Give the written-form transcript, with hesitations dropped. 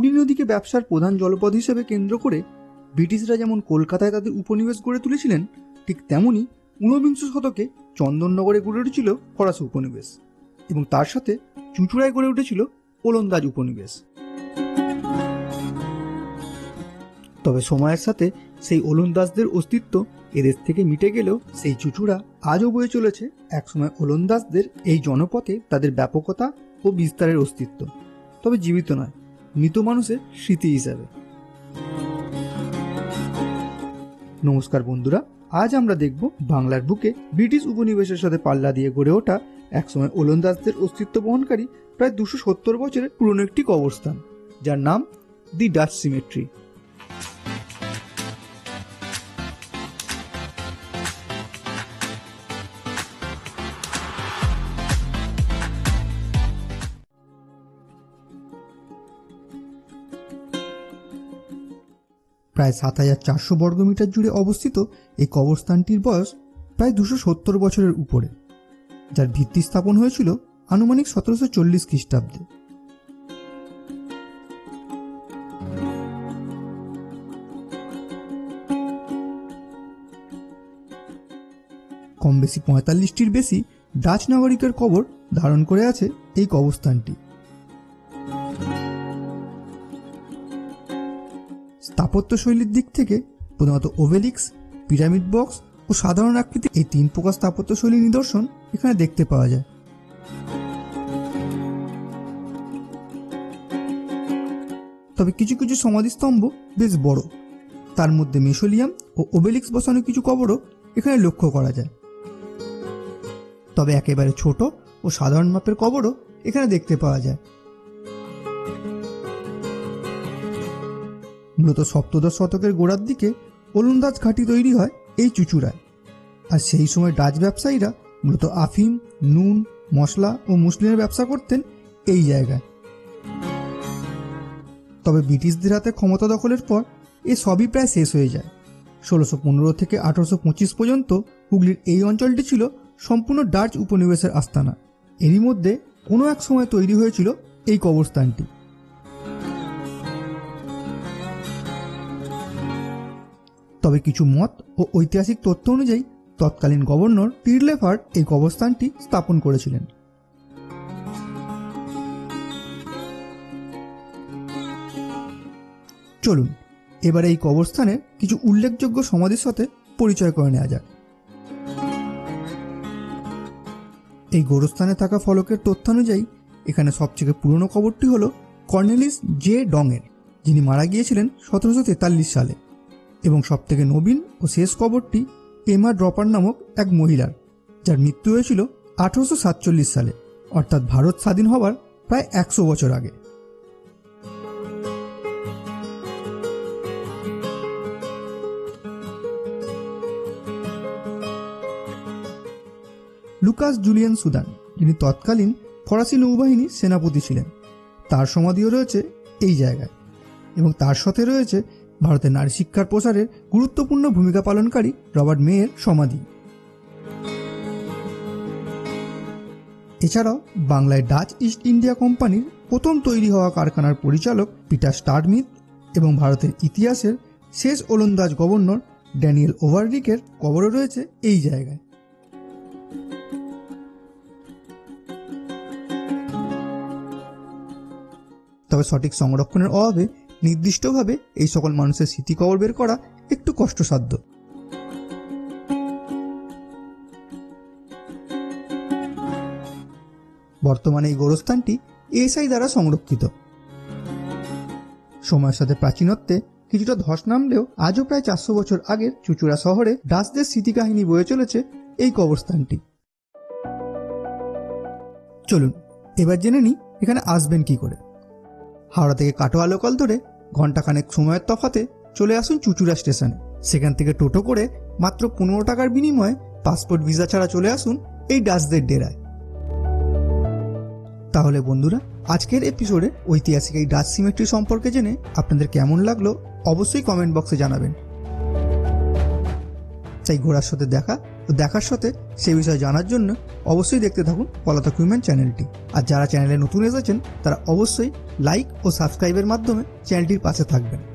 হুগলি নদীকে ব্যবসার প্রধান জলপথ হিসেবে কেন্দ্র করে ব্রিটিশরা যেমন কলকাতায় তাদের উপনিবেশ গড়ে তুলেছিলেন, ঠিক তেমনি ঊনবিংশ শতকে চন্দননগরে গড়ে উঠেছিল ফরাসি উপনিবেশ এবং তার সাথে চুঁচুড়ায় গড়ে উঠেছিল ওলন্দাজ উপনিবেশ। তবে সময়ের সাথে সেই ওলন্দাজদের অস্তিত্ব এদেশ থেকে মিটে গেলেও সেই চুঁচুড়া আজও বয়ে চলেছে একসময় ওলন্দাজদের এই জনপথে তাদের ব্যাপকতা ও বিস্তারের অস্তিত্ব, তবে জীবিত নয়, মৃত মানুষের স্মৃতি হিসাবে। নমস্কার বন্ধুরা, আজ আমরা দেখব বাংলার বুকে ব্রিটিশ উপনিবেশের সাথে পাল্লা দিয়ে গড়ে ওঠা একসময় ওলন্দাজদের অস্তিত্ব বহনকারী প্রায় 270 বছরের পুরনো একটি কবরস্থান, যার নাম দি ডাচ সিমেট্রি। প্রায় 7400 বর্গমিটার জুড়ে অবস্থিত এই কবরস্থানটির বয়স প্রায় 270 বছরের উপরে, যার ভিত্তি স্থাপন হয়েছিল আনুমানিক 1740 খ্রিস্টাব্দে। কম বেশি 45টির বেশি ডাচ নাগরিকের কবর ধারণ করে আছে এই কবরস্থানটি। স্থাপত্য শৈলীর দিক থেকে প্রধানত ওবেলিক্স, পিরামিড বক্স ও সাধারণ আকৃতি, এই 3 প্রকার স্থাপত্য শৈলীর নিদর্শন এখানে দেখতে পাওয়া যায়। তবে কিছু কিছু সমাধিস্তম্ভ বেশ বড়, তার মধ্যে মেসোলিয়াম ও ওবেলিক্স বসানো কিছু কবরও এখানে লক্ষ্য করা যায়। তবে একেবারে ছোট ও সাধারণ মাপের কবরও এখানে দেখতে পাওয়া যায়। মূলত সপ্তদশ শতকের গোড়ার দিকে ওলন্দাজ ঘাঁটি তৈরি হয় এই চুঁচুড়ায়, আর সেই সময় ডাচ ব্যবসায়ীরা মূলত আফিম, নুন, মশলা ও মুসলিমের ব্যবসা করতেন এই জায়গায়। তবে ব্রিটিশদের হাতে ক্ষমতা দখলের পর এ সবই প্রায় শেষ হয়ে যায়। 1615 থেকে 1825 পর্যন্ত হুগলির এই অঞ্চলটি ছিল সম্পূর্ণ ডাচ উপনিবেশের আস্তানা। এরই মধ্যে কোনো এক সময় তৈরি হয়েছিল এই কবরস্থানটি। তবে কিছু মত ও ঐতিহাসিক তথ্য অনুযায়ী তৎকালীন গভর্নর টিরলেফার্ড এই কবরস্থানটি স্থাপন করেছিলেন। চলুন এবার এই কবরস্থানের কিছু উল্লেখযোগ্য সমাধির সাথে পরিচয় করে নেওয়া যাক। এই গোরস্থানে থাকা ফলকের তথ্যানুযায়ী এখানে সবথেকে পুরনো কবরটি হল কর্নেলিস জে ডংয়ের, যিনি মারা গিয়েছিলেন 1743 সালে, এবং সবথেকে নবীন ও শেষ কবরটি এমা ড্রপার নামক এক মহিলার, যার মৃত্যু হয়েছিল 1847 সালে, অর্থাৎ ভারত স্বাধীন হবার প্রায় 100 বছর আগে। লুকাস জুলিয়ান সুদান, যিনি তৎকালীন ফরাসি নৌবাহিনীর সেনাপতি ছিলেন, তার সমাধিও রয়েছে এই জায়গায়, এবং তার সাথে রয়েছে ভারতের নারী শিক্ষার প্রসারের গুরুত্বপূর্ণ ভূমিকা পালনকারী রবার্ট মেয়ের সমাধি। এছাড়াও বাংলায় ডাচ ইস্ট ইন্ডিয়া কোম্পানির প্রথম তৈরি হওয়া কারখানার পরিচালক পিটার স্টারমিথ এবং ভারতের ইতিহাসের শেষ ওলন্দাজ গভর্নর ড্যানিয়েল ওভাররিকের কবরও রয়েছে এই জায়গায়। তবে সঠিক সংরক্ষণের অভাবে নির্দিষ্টভাবে এই সকল মানুষের স্মৃতি কবর বের করা একটু কষ্টসাধ্য। বর্তমানে এই গোরস্থানটি এএসআই দ্বারা সংরক্ষিত। সময়ের সাথে প্রাচীনত্বে কিছুটা ধস নামলেও আজও প্রায় 400 বছর আগের চুঁচুড়া শহরে ডাচদের স্মৃতিকাহিনী বয়ে চলেছে এই কবরস্থানটি। চলুন এবার জেনে নিই এখানে আসবেন কি করে। হাওড়া থেকে কাটোয়া লোকাল ধরে ঘন্টাখানেক সময়ের তফাতে চলে আসুন চুঁচুড়া স্টেশনে। সেখান থেকে টোটো করে মাত্র 15 টাকার বিনিময়ে পাসপোর্ট ভিসা ছাড়া চলে আসুন এই ডাচদের ডেরায়। তাহলে বন্ধুরা, আজকের এপিসোডে ঐতিহাসিক এই ডাচ সিমেট্রি সম্পর্কে জেনে আপনাদের কেমন লাগলো অবশ্যই কমেন্ট বক্সে জানাবেন। তাই ঘোড়ার সাথে দেখা ও দেখার সাথে সেই বিষয়ে জানার জন্য অবশ্যই দেখতে থাকুন পলাতক উইমেন চ্যানেলটি। আর যারা চ্যানেলে নতুন এসেছেন তারা অবশ্যই লাইক ও সাবস্ক্রাইবের মাধ্যমে চ্যানেলটির পাশে থাকবেন।